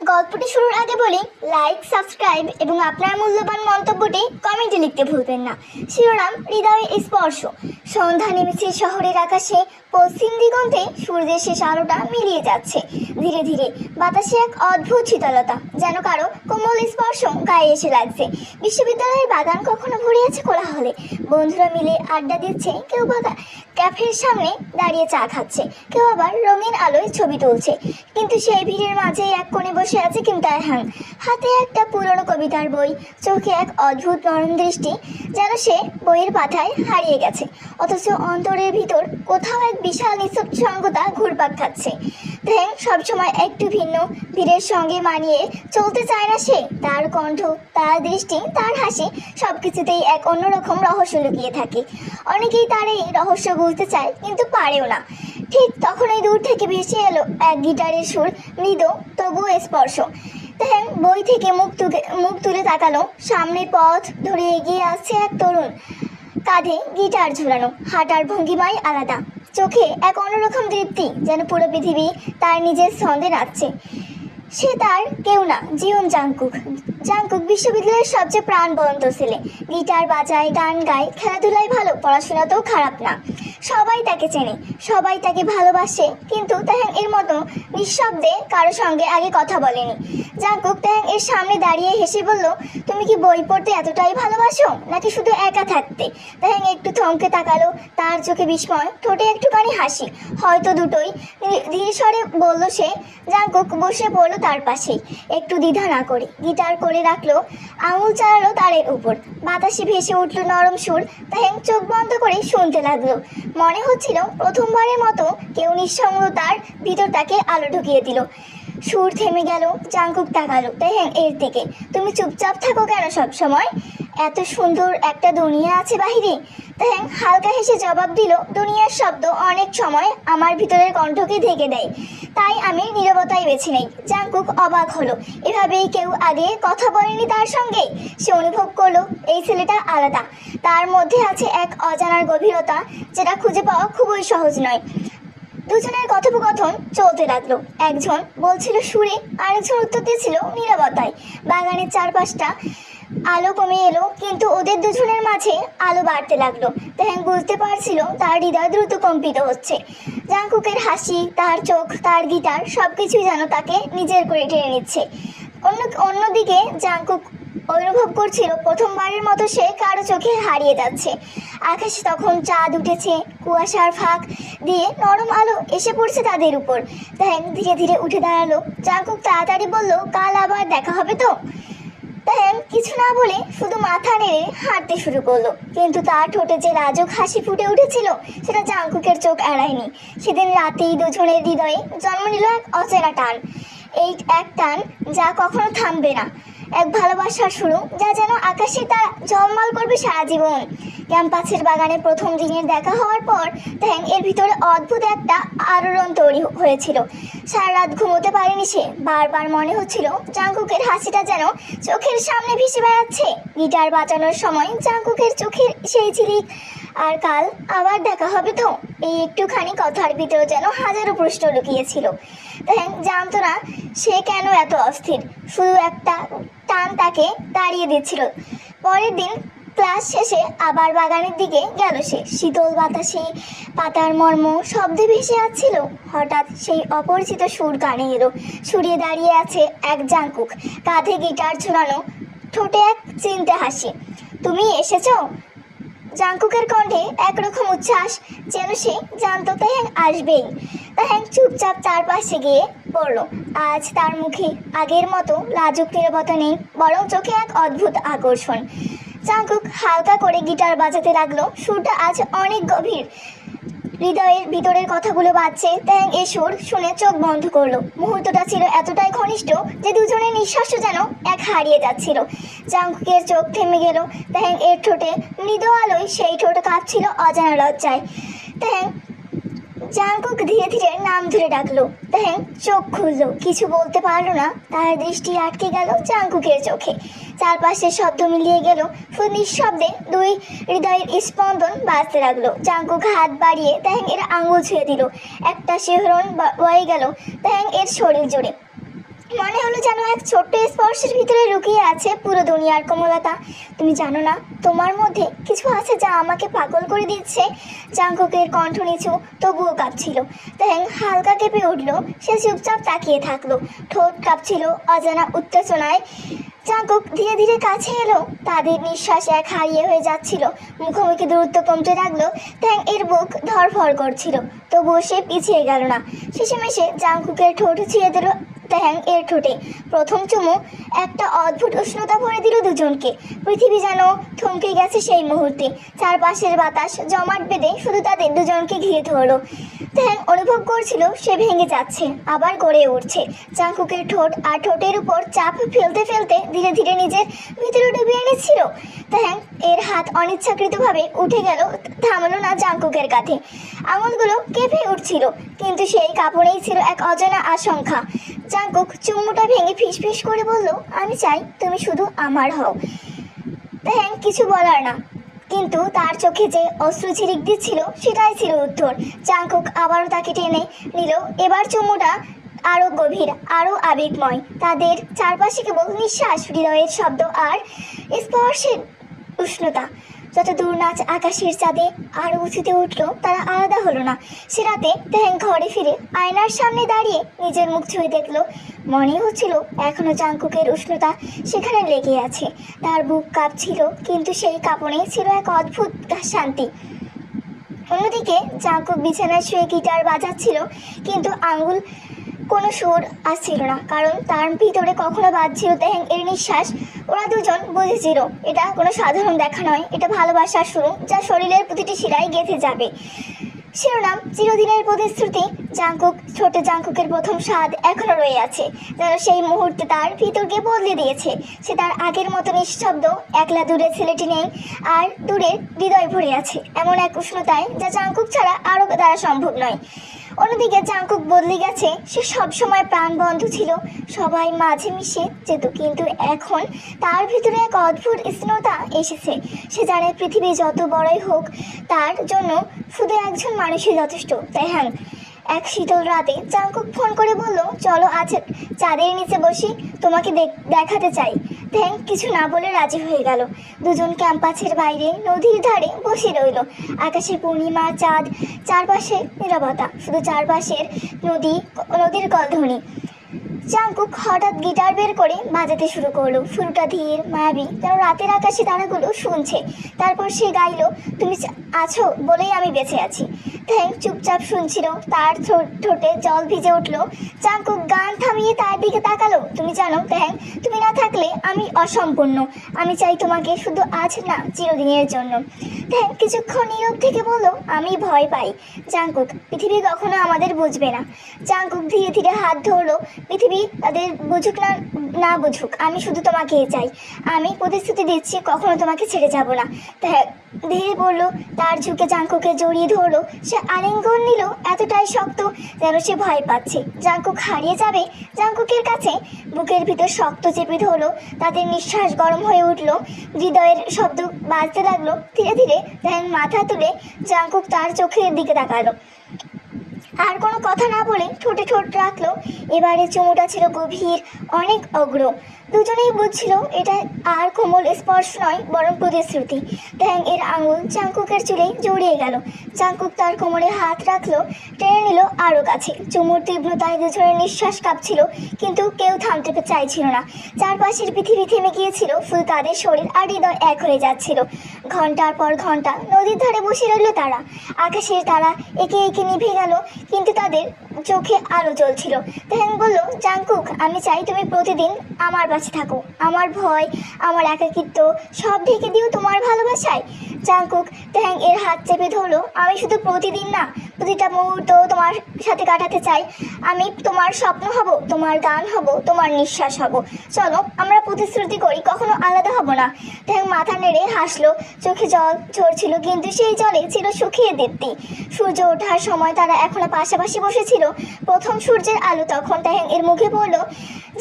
গল্পটি শুরুর আগে বলি, লাইক, সাবস্ক্রাইব এবং আপনার মূল্যবান মন্তব্যটি কমেন্টে লিখতে ভুলবেন না। শিরোনাম: হৃদয়ের স্পর্শ। সন্ধ্যা নেমেছে শহরের আকাশে, পশ্চিম দিগন্তে সূর্যের শেষ আলোটা মিলিয়ে যাচ্ছে ধীরে ধীরে। বাতাসে এক অদ্ভুত শীতলতা, যেন কারো কোমল স্পর্শ গায়ে এসে লাগছে। বিশ্ববিদ্যালয়ের বাগান কখনো ভরে আছে কোলাহলে, বন্ধুরা মিলে আড্ডা দিচ্ছে, কেউ বা ক্যাফের সামনে দাঁড়িয়ে চা খাচ্ছে, কেউ আবার রঙিন আলোয় ছবি তুলছে। কিন্তু সেই ভিড়ের মাঝে এক কোণে বসে আছে কিম তাইহাং, হাতে একটা পুরনো কবিতার বই, চোখে এক অদ্ভুত নরম দৃষ্টি, যেন সে বইয়ের পাতায় হারিয়ে গেছে, অথচ অন্তরের ভিতর কোথাও এক বিশাল নিঃসঙ্গতা ঘুরপাক খাচ্ছে। তাইহাং সবসময় একটু ভিন্ন, ভিড়ের সঙ্গে মানিয়ে চলতে চায় না সে। তার কণ্ঠ, তার দৃষ্টি, তার হাসি, সবকিছুতেই এক অন্যরকম রহস্য লুকিয়ে থাকে। অনেকেই তার এই রহস্য বুঝতে চায়, কিন্তু পারেও না। ঠিক তখনই দূর থেকে ভেসে এলো এক গিটারের সুর, মৃদু তবুও স্পর্শ। তাইহাং বই থেকে মুখ তুলে তাকালো। সামনের পথ ধরে এগিয়ে আসছে এক তরুণ, কাঁধে গিটার ঝুলানো, হাঁটার ভঙ্গিমাই আলাদা, চোখে এক অন্যরকম তৃপ্তি, যেন পুরো পৃথিবী তার নিজের ছন্দে নাচছে। সে তার কেউ না, জিওন জাংকুক। জাংকুক বিশ্ববিদ্যালয়ের সবচেয়ে প্রাণবন্ত ছেলে। গিটার বাজায়, গান গায়, খেলাধুলায় ভালো, পড়াশোনাতেও খারাপ না। সবাই তাকে চেনে, সবাই তাকে ভালোবাসে, কিন্তু তাইহাং এর মতো নিঃশব্দে কারো সঙ্গে আগে কথা বলেনি। জাংকুক তাইহাং এর সামনে দাঁড়িয়ে হেসে বলল, তুমি কি বই পড়তে এতটাই ভালোবাসো, নাকি শুধু একা থাকতে? তাইহাং একটু থমকে তাকালো, তার চোখে বিস্ময়, ঠোঁটে একটুখানি হাসি, হয়তো দুটোই। ধীরে স্বরে বলল সে। জাংকুক বসে পড়লো তার পাশেই, একটু দ্বিধা না করে, গিটার করে রাখলো, আঙুল চালালো তারের উপর। বাতাসে ভেসে উঠল নরম সুর। তাইহাং চোখ বন্ধ করে শুনতে লাগলো। মনে হচ্ছিল প্রথমবারের মতো কেউ নিঃসঙ্গতার ভিতর তাকে আলো ঢুকিয়ে দিল। সুর থেমে গেল। জাংকুক তাকালো তাইহাং এর দিকে। তুমি চুপচাপ থাকো কেন সব সময়? এত সুন্দর একটা দুনিয়া আছে বাহিরে। তাইহাং হালকা হেসে জবাব দিল, দুনিয়ার শব্দ অনেক সময় আমার ভিতরের কণ্ঠকে ঢেকে দেয়, তাই আমি নীরবতাই বেছে নেই। জাংকুক অবাক হলো, এভাবেই কেউ আগে কথা বলেনি তার সঙ্গে। সে অনুভব করলো এই ছেলেটা আলাদা, তার মধ্যে আছে এক অজানার গভীরতা, যেটা খুঁজে পাওয়া খুবই সহজ নয়। দুজনের কথোপকথন চলতে লাগলো। একজন বলছিল সুরে, আরেকজন উত্তর দিয়েছিল নীরবতায়। বাগানের চারপাশটা আলো কমে এলো, কিন্তু ওদের দুজনের মাঝে আলো বাড়তে লাগলো। তাইহাং বুঝতে পারছিল তার হৃদয় দ্রুত কম্পিত হচ্ছে। জাংকুকের হাসি, তার চোখ, তার গিটার, সবকিছুই যেন তাকে নিজের করে টেনে নিচ্ছে। অন্যদিকে জাংকুক অনুভব করছিল প্রথমবারের মতো সে কারো চোখে হারিয়ে যাচ্ছে। আকাশে তখন চাঁদ উঠেছে, কুয়াশার ফাঁক দিয়ে নরম আলো এসে পড়ছে তাদের উপর। তাইহাং ধীরে ধীরে উঠে দাঁড়ালো। জাংকুক তাড়াতাড়ি বলল, কাল আবার দেখা হবে তো? তাইহাং কিছু না বলে শুধু মাথা নেড়ে হাঁটতে শুরু করলো, কিন্তু তার ঠোঁটে যে লাজুক হাসি ফুটে উঠেছিল, সেটা জাংকুকের চোখ এড়ায়নি। সেদিন রাতেই দুজনের হৃদয়ে জন্ম নিল এক অচেনা টান। এই এক টান যা কখনো থামবে না, এক ভালোবাসার শুরু, যা যেন আকাশে তারা ঝলমল করবে সারা জীবন। ক্যাম্পাসের বাগানে প্রথম দিনের দেখা হওয়ার পর তাইহাং এর ভিতরে অদ্ভুত একটা আলোড়ন তৈরি হয়েছিল। সারা রাত ঘুমোতে পারেনি সে। বারবার মনে হচ্ছিল জাংকুকের হাসিটা যেন চোখের সামনে ভেসে বেড়াচ্ছে। গিটার বাজানোর সময় জাংকুকের চোখের সেই ঝিলিক, আর কাল আবার দেখা হবে তো, এই একটুখানি কথার ভিতরে যেন হাজারো প্রশ্ন লুকিয়েছিল। তাইহাং জানতো না সে কেন এত অস্থির, শুধু একটা টান তাকে তাড়িয়ে দিচ্ছিল। পরের দিন ক্লাস শেষে আবার বাগানের দিকে গেল সে। শীতল বাতাসে পাতার মর্ম শব্দে ভেসে আসছিল। হঠাৎ সেই অপরিচিত সুর কানে এলো। সুরে দাঁড়িয়ে আছে এক জাংকুক, কাঁধে গিটার ঝুলানো, ঠোঁটে এক চিনতে হাসি। তুমি এসেছো? জাংকুকের কণ্ঠে একরকম উচ্ছ্বাস, যেন সে জানতো তাইহাং আসবেই। তাইহাং চুপচাপ তার পাশে গিয়ে পড়ল। আজ তার মুখে আগের মতো লাজুক নীরবতা নেই, বরং চোখে এক অদ্ভুত আকর্ষণ। জাংকুক হালকা করে গিটার বাজাতে লাগলো। সুরটা আজ অনেক গভীর, হৃদয়ের ভিতরের কথাগুলো বাজছে। তাইহাং এই সুর শুনে চোখ বন্ধ করলো। মুহূর্তটা ছিল এতটাই ঘনিষ্ঠ যে দুজনের নিঃশ্বাসও যেন এক হারিয়ে যাচ্ছিল। জাংকুকের চোখ থেমে গেল। তাইহাং এর ঠোঁটে মৃদু আলোয় সেই ঠোঁট কাঁপছিল অজানা লজ্জায়। তাইহাং জাংকুক ধীরে ধীরে নাম ধরে ডাকলো। তাইহাং চোখ খুললো, কিছু বলতে পারলো না। তার দৃষ্টি আটকে গেল জাংকুকের চোখে। চারপাশের শব্দ মিলিয়ে গেল। শুধু নিঃশব্দে দুই হৃদয়ের স্পন্দন বাজতে লাগলো। জাংকুক হাত বাড়িয়ে তাইহাং এর আঙুল ছুঁয়ে দিল। একটা শিহরণ বয়ে গেল তাইহাং এর শরীর জুড়ে। মনে হলো যেন এক ছোট্ট স্পর্শের ভিতরে লুকিয়ে আছে পুরো দুনিয়ার কোমলতা। তুমি জানো না তোমার মধ্যে কিছু আছে যা আমাকে পাগল করে দিচ্ছে। জাংকুকের কণ্ঠ নিচু তবুও কাঁপছিল। ট্যাং হালকা কেঁপে উঠল। সে চুপচাপ তাকিয়ে থাকলো, ঠোঁট কাঁপছিল অজানা উত্তেজনায়। জাংকুক ধীরে ধীরে কাছে এলো। তাদের নিঃশ্বাস এক হারিয়ে হয়ে যাচ্ছিল। মুখোমুখি দূরত্ব কমতে লাগলো। ট্যাং এর বুক ধড়ফড় করছিল, তবুও সে পিছিয়ে গেল না। শেষেমেশে জাংকুকের ঠোঁট ছুঁয়ে দিল ট্যাং এর ঠোঁটে। প্রথম চুমু একটা অদ্ভুত উষ্ণতা ভরে দিল দুজনকে। পৃথিবী যেন থমকে গেছে সেই মুহূর্তে। চারপাশের বাতাস জমাট বেঁধে শুধু তাদের দুজনকে ঘিরে ধরলো। ট্যাং অনুভব করছিল সে ভেঙে যাচ্ছে, আবার গড়ে উঠছে। জাংকুকের ঠোঁট আর ঠোঁটের উপর চাপ ফেলতে ফেলতে ধীরে ধীরে নিজের ভিতরে ডুবিয়ে এনেছিল। ট্যাং এর হাত অনিচ্ছাকৃতভাবে উঠে গেল, থামলো না জাংকুকের কাঁধে। আঙুলগুলো কেঁপে উঠছিল, কিন্তু সেই কাপড়েই ছিল এক অজানা আশঙ্কা। জাংকুক চুম্মুটা ভেঙে ফিসফিস করে বলল, আমি চাই তুমি শুধু আমার হও। ট্যাং কিছু বলার না, কিন্তু তার চোখে যে অশ্রু ঝিরিক দিচ্ছিল সেটাই ছিল উত্তর। জাংকুক আবারও তাকে টেনে নিল। এবার চুম্মুটা আরো গভীর, আরো আবেগময়। তাদের চারপাশে কেবল নিঃশ্বাস, হৃদয়ের শব্দ আর স্পর্শের উষ্ণতা। যত দূর নাচ আকাশের চাঁদে আরো উঁচুতে উঠলো, তারা আলাদা হলো না। সে রাতে ট্যাং ঘরে ফিরে আয়নার সামনে দাঁড়িয়ে নিজের মুখ ছুঁয়ে দেখলো। মনে হচ্ছিল এখনো জাংকুকের উষ্ণতা সেখানে লেগে আছে। তার বুক কাঁপছিল, কিন্তু সেই কাঁপনে ছিল এক অদ্ভুত শান্তি। অন্যদিকে জাংকুক বিছানায় শুয়ে গিটার বাজাচ্ছিল, কিন্তু আঙ্গুল কোনো সুর আসছিল না, কারণ তার ভিতরে কখনো বাজছিল ট্যাং এর নিঃশ্বাস। ওরা দুজন বুঝেছিল এটা কোনো সাধারণ দেখা নয়, এটা ভালোবাসার শুরু, যা শরীরের প্রতিটি শিরায় গেঁথে যাবে। শিরোনাম চিরদিনের প্রতিশ্রুতি। জাংকুক, ছোট জাংকুকের প্রথম স্বাদ এখনো রয়ে আছে, যেন সেই মুহূর্তে তার ভিতরকে বদলে দিয়েছে। সে তার আগের মতো নিঃশব্দ, একলা। দূরে ছেলেটি নেই, আর দূরে হৃদয় ভরে আছে এমন এক উষ্ণতায় যা জাংকুক ছাড়া আরও দ্বারা সম্ভব নয়। অন্যদিকে জাংকুক বদলে গেছে। সে সবসময় প্রাণবন্ধ ছিল, সবাই মাঝে মিশে যেত, কিন্তু এখন তার ভিতরে এক অদ্ভুত স্নিগ্ধতা এসেছে। সে জানে পৃথিবী যত বড়ই হোক, তার জন্য শুধু একজন মানুষই যথেষ্ট। তাই হ্যাঁ, এক শীতল রাতে জাংকুক ফোন করে বলল, চলো আজ চাঁদের নিচে বসি, তোমাকে দেখাতে চাই। ট্যাং কিছু না বলে রাজি হয়ে গেল। দুজন ক্যাম্পাসের বাইরে নদীর ধারে বসে রইল। আকাশে পূর্ণিমা চাঁদ, চারপাশে নীরবতা, শুধু চারপাশের নদীর কলধ্বনি। জাংকুক হঠাৎ গিটার বের করে বাজাতে শুরু করলো। শুরুটা ধীর, মায়াবী, যেন রাতের আকাশে তারাগুলো শুনছে। তারপর সে গাইলো, তুমি আছো বলেই আমি বেঁচে আছি। ট্যাং চুপচাপ শুনছিল, তার ঠোঁটে জল ভিজে উঠলো। জাংকুক গান থামিয়ে তার দিকে তাকালো। তুমি জানো ট্যাং, তুমি না থাকলে আমি অসম্পূর্ণ। আমি চাই তোমাকে, শুধু আজ না, চিরদিনের জন্য। ট্যাং কিছুক্ষণ নীরব থেকে বলল, আমি ভয় পাই জাংকুক, পৃথিবী কখনো আমাদের বুঝবে না। জাংকুক ধীরে ধীরে হাত ধরলো। পৃথিবী তাদের বুঝুক না বুঝুক, আমি শুধু তোমাকেই চাই। আমি প্রতিশ্রুতি দিচ্ছি কখনো তোমাকে ছেড়ে যাব না। ধীরে বলল, তার ঝুঁকে জাংকুকে জড়িয়ে ধরলো। সে আলিঙ্গন নিল, এতটাই শক্ত যেন সে ভয় পাচ্ছে জাংকুক হারিয়ে যাবে। জাংকুকের কাছে বুকের ভিতর শক্ত চেপে ধরলো। তাদের নিঃশ্বাস গরম হয়ে উঠলো, হৃদয়ের শব্দ বাজতে লাগলো। ধীরে ধীরে ট্যাং মাথা তুলে জাংকুক তার চোখের দিকে তাকালো। আর কোনো কথা না বলে ঠোঁটে ঠোঁট রাখলো। এবারে চুমুটা ছিল গভীর, অনেক অগ্র। দুজনেই বুঝছিল এটা আর কোমল স্পর্শ নয়, বরং প্রতিশ্রুতি। ট্যাং এর আঙুল জাংকুকের চুলে জড়িয়ে গেল। জাংকুক তার কোমরে হাত রাখলো, টেনে নিল আরও কাছে। চুমুর তীব্রতায় দুজনের নিঃশ্বাস কাঁপছিল, কিন্তু কেউ থামতে চাইছিল না। চারপাশের পৃথিবী থেমে গিয়েছিল, শুধু তাদের শরীর আর হৃদয় এক হয়ে যাচ্ছিল। ঘন্টার পর ঘন্টা নদীর ধারে বসে রইল তারা। আকাশের তারা একে একে নিভে গেল, কিন্তু তাদের চোখে আলো জ্বলছিল। ট্যাং বলল, জাংকুক, আমি চাই তুমি প্রতিদিন আমার কাছে থাকো। আমার ভয়, আমার একাকিত্ব সব ঢেকে দিও তোমার ভালোবাসায়। জাংকুক ট্যাং এর হাত চেপে ধরলো। আমি শুধু প্রতিদিন না, প্রতিটা মুহূর্ত তোমার সাথে কাটাতে চাই। আমি তোমার স্বপ্ন হব, তোমার গান হব, তোমার নিঃশ্বাস হব। চলো আমরা প্রতিশ্রুতি করি কখনো আলাদা হব না। ট্যাং মাথা নেড়ে হাসলো। চোখে জল ঝরছিল, কিন্তু সেই জলে ছিল সুখের দীপ্তি। সূর্য ওঠার সময় তারা এখনো পাশাপাশি বসেছিল। প্রথম সূর্যের আলো তখন ট্যাং এর মুখে পড়লো।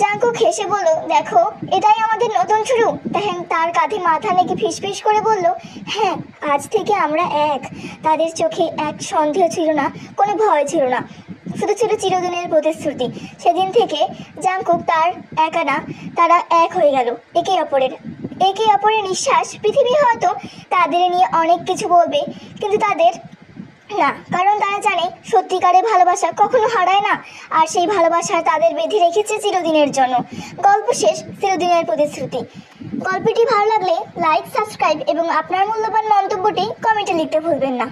জাংকুক হেসে বলল, দেখো এটাই আমাদের নতুন শুরু। ট্যাং তার কাঁধে মাথা নেকে ফিসফিস করে বলল, হ্যাঁ, আজ থেকে আমরা এক। তাদের চোখে এক সন্দেহ ছিল না, কোনো ভয় ছিল না, শুধু ছিল চিরদিনের প্রতিশ্রুতি। সেদিন থেকে জাংকুক তার একা না, তারা এক হয়ে গেল একে অপরের নিঃশ্বাস। পৃথিবী হয়তো তাদের নিয়ে অনেক কিছু বলবে, কিন্তু তাদের না, কারণ তারা জানে সত্যিকারের ভালোবাসা কখনো হারায় না। আর সেই ভালোবাসা তাদের বেঁধে রেখেছে চিরদিনের জন্য। গল্প শেষ, চিরদিনের প্রতিশ্রুতি। গল্পটি ভালো লাগলে লাইক, সাবস্ক্রাইব এবং আপনার মূল্যবান মন্তব্যটি কমেন্টে লিখতে ভুলবেন না।